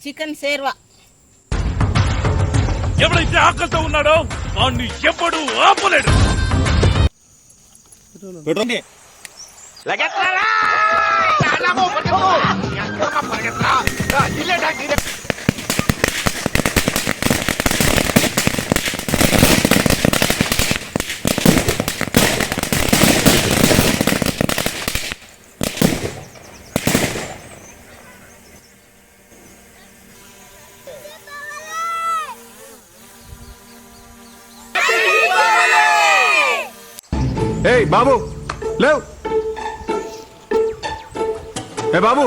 Chicken సేర్వా. ఎవరైతే ఆకలితో ఉన్నాడో వాడిని ఎప్పుడు ఆపలేడు. ఏయ్ బాబు లేవ్. ఏ బాబు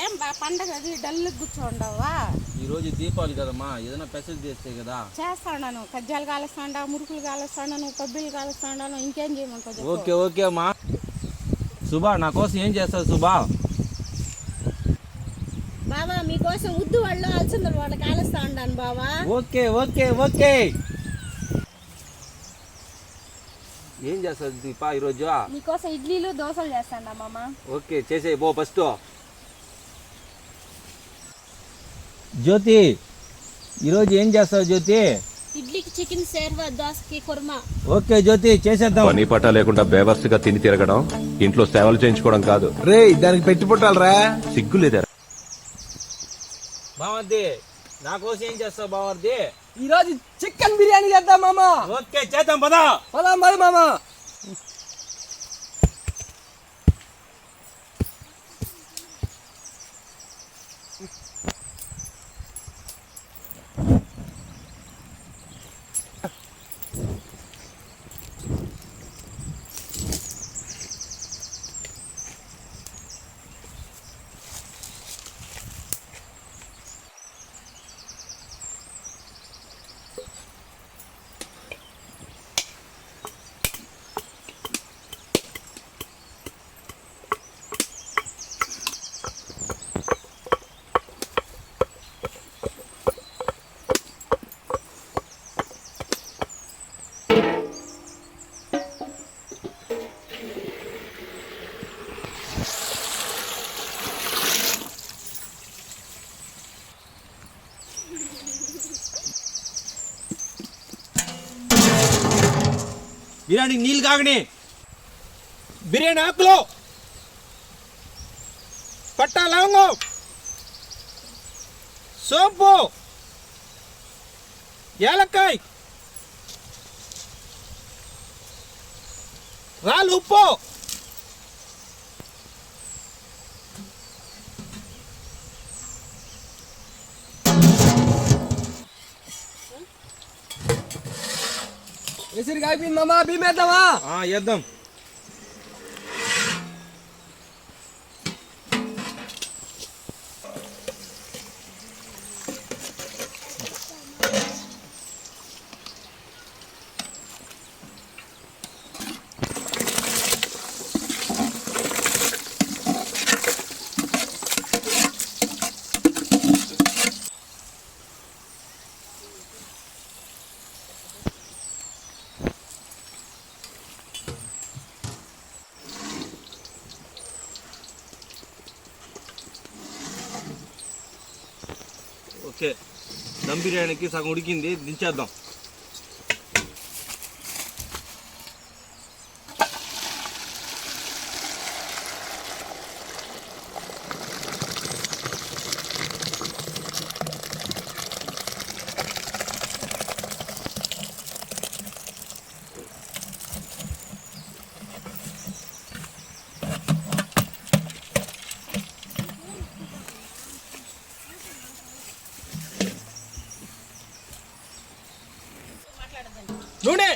ఏం బా పండగ అది డల్ కూర్చోండవా? ఈ రోజు దీపావళి కదమ్మా, ఏదైనా స్పెషల్ చేస్తే కదా. చేస్తాను, కజ్జాలు కాలుస్తాండా, మురుకులు కాలుస్తాను, పబ్బిలు కాలుస్తాను. ఇంకేం చేయమంటావు? ఓకే ఓకే అమ్మా. సుభా నా కోసం ఏం చేస్తావు సుభా? బాబా మీకోసం ఉద్దు వాళ్ళు అలసిందరు వాళ్ళు కాలుస్తా ఉండాను బాబా. Okay okay okay. ఏం చేస్తుంది దీపా ఈరోజు? మీకోసం ఇడ్లీలు దోశలు చేస్తాను మామ. ఓకే చేసే పో ఫస్ట్. జ్యోతి ఈరోజు ఏం చేస్తావు జ్యోతి? ఇడ్లీకి చికెన్ సేర్వా, దోశకి కుర్మా. ఓకే జ్యోతి చేసేద్దాం. పని పట్ట లేకుండా బేవర్స్గా తిని తిరగడం ఇంట్లో సేవలు చేయించుకోవడం కాదు. రే దానికి పెట్టి పుట్టాలరా, సిగ్గు లేదా? బావర్ది నా కోసం ఏం చేస్తావు బావర్ది? ఈ రోజు చికెన్ బిర్యానీ చేద్దాం మామా. ఓకే చేద్దాం పదా. పదాం మరి మామా. బిర్యానీ నీళ్ళు కాగని. బిర్యానీ ఆకులు, పట్టా లవంగం, సోంపు, ఏలక్కాయ, రాళ్ళు ఉప్పు, ఎసిరికి అయిపోయింది మామా. భీమేద్దామా? వేద్దాం. ఓకే దమ్ బిర్యానీకి సగం ఉడికింది, దించేద్దాం. నూనె,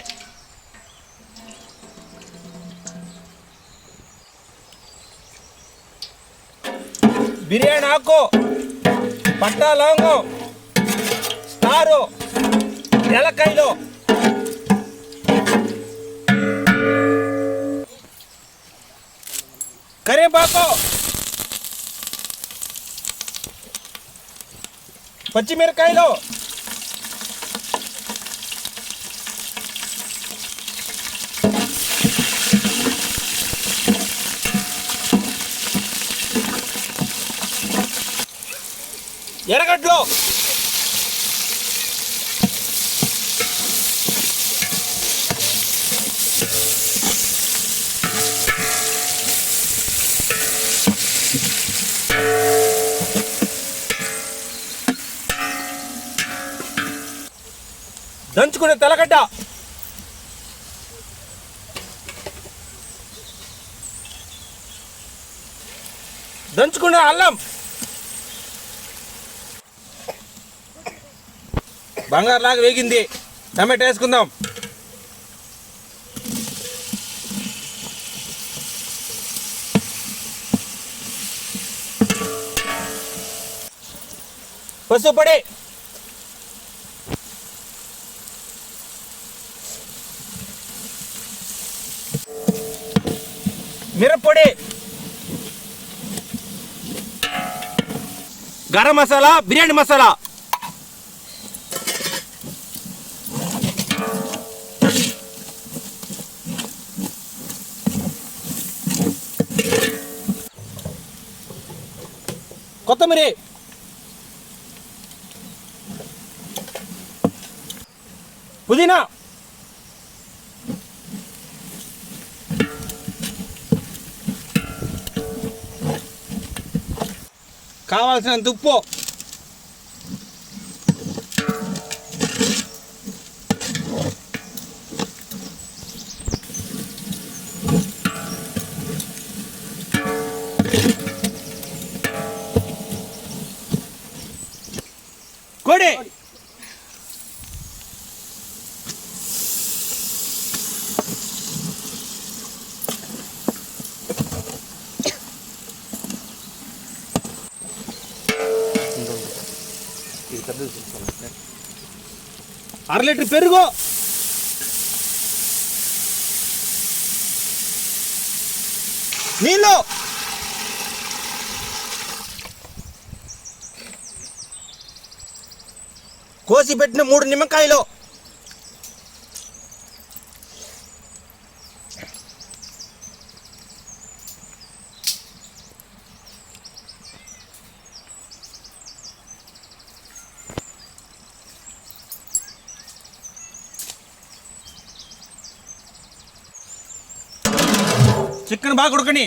బిర్యానీ ఆకు, పట్టా లవంగం, స్టారు, ఏలక్కాయలు, కరివేపాకు, పచ్చిమిరకాయలు, ఎరగడ్లు దంచుకునే తెల్లగడ్డ దంచుకునే అల్లం బంగారులాగా వేగింది. టమాటా వేసుకుందాం. పసుపు పొడి, మిరప్పొడి, గరం మసాలా, బిర్యానీ మసాలా, కొత్తిమీర, పుదీనా, కావాల్సినంత ఉప్పు, కొడి, అర లీటర్ పెరుగు, నీళ్ళు, కోసి పెట్టిన 3 నిమ్మకాయలు, చికెన్ బాగా ఉడకని.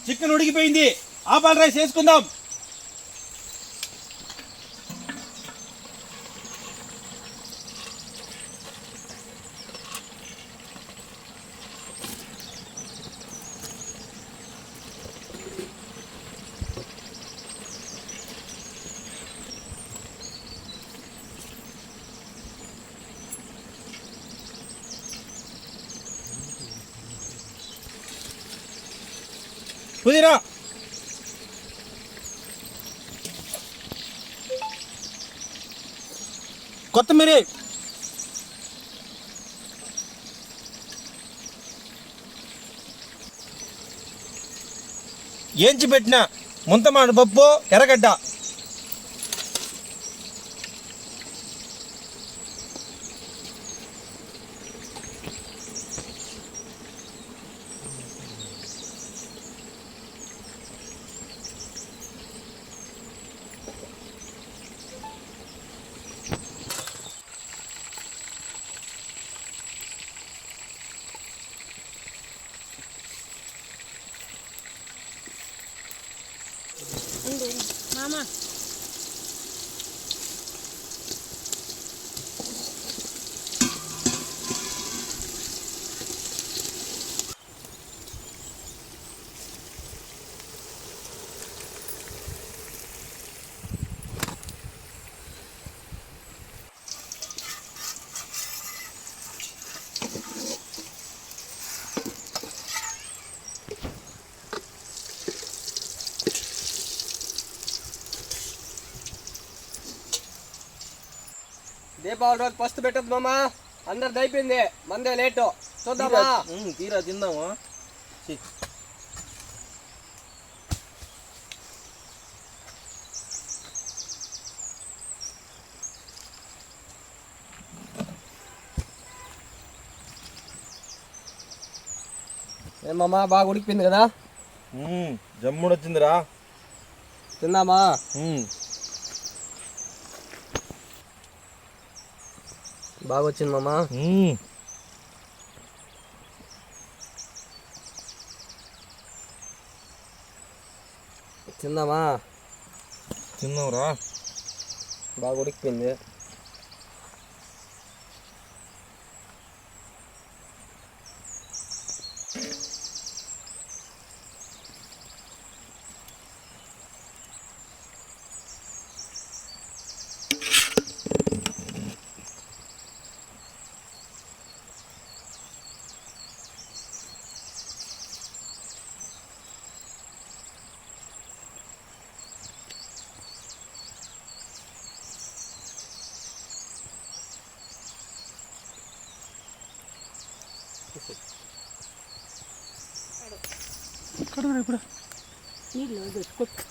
చికెన్ ఉడికిపోయింది. ఆపాల రైస్ వేసుకుందాం. పుదీనా, కొత్తిమీర, ఏంచి పెట్టిన ముంతమామిడి పప్పు, ఎర్రగడ్డ, మామ దీపావళి రోజు ఫస్ట్ పెట్టద్దు మామ. అందరిది అయిపోయింది, మందే లేటు. చూద్దామా? తీరా తిందామా. ఏమమ్మా బాగా ఉడికిపోయింది కదా? జమ్ముడు వచ్చిందిరా. తిందామా? బాగా వచ్చింది మామ. తిందామా? తిన్నావురా. బాగా ఉడికిపోయింది. నీళ్ళు కొట్టు.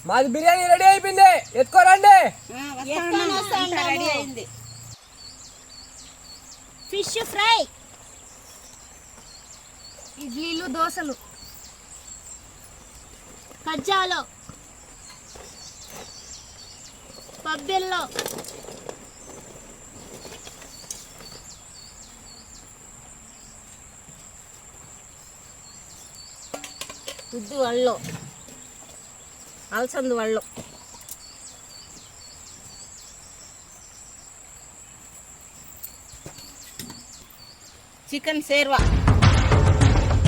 మాది బిర్యానీ రెడీ అయిపోయింది, ఎత్తుకోరండి. రెడీ అయింది. ఫిష్ ఫ్రై, ఇడ్లీలు, దోశలు, కజ్జాలు, పబ్బెల్లో, ఉద్దు వళ్ళు, అలసందు వళ్ళు, చికెన్ సేర్వా.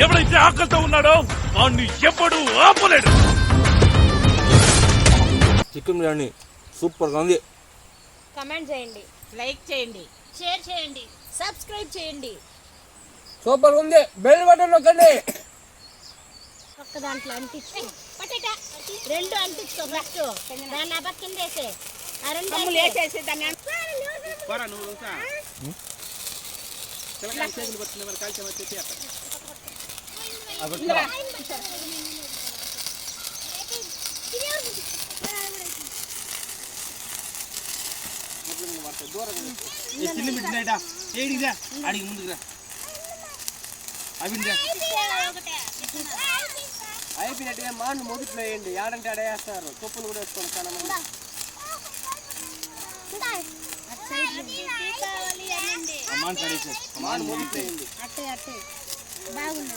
ఎవడైతే ఆకలితో ఉన్నాడో వాణ్ణి ఎప్పుడు ఆపలేడు. చికెన్ బిర్యానీ సూపర్గా ఉంది. కమెంట్ చేయండి, లైక్ చేయండి, షేర్ చేయండి, సబ్స్క్రైబ్ చేయండి. సూపర్ ఉంది. బెల్ బటన్ నొక్కండి. ఒక్క దాంట్లో అంటించు, రెండు అంటించుకో. ఫస్ట్ దాన్ని అబక్కింద వేసే, ఆ రెండు వేసేసి దాన్ని చిన్న బిడ్డ ఏడిరా అడిగి ముందుకురా. అవి అయిపోయినట్టుగా మాను మొదట్లో వేయండి. ఏడంటే అడేస్తారు. తుప్పులు కూడా వేసుకోండి. చాలా మంది అమ్మాన్ కడేసి మాను మొదట్లో వేయండి. అట్టే బాగుంది.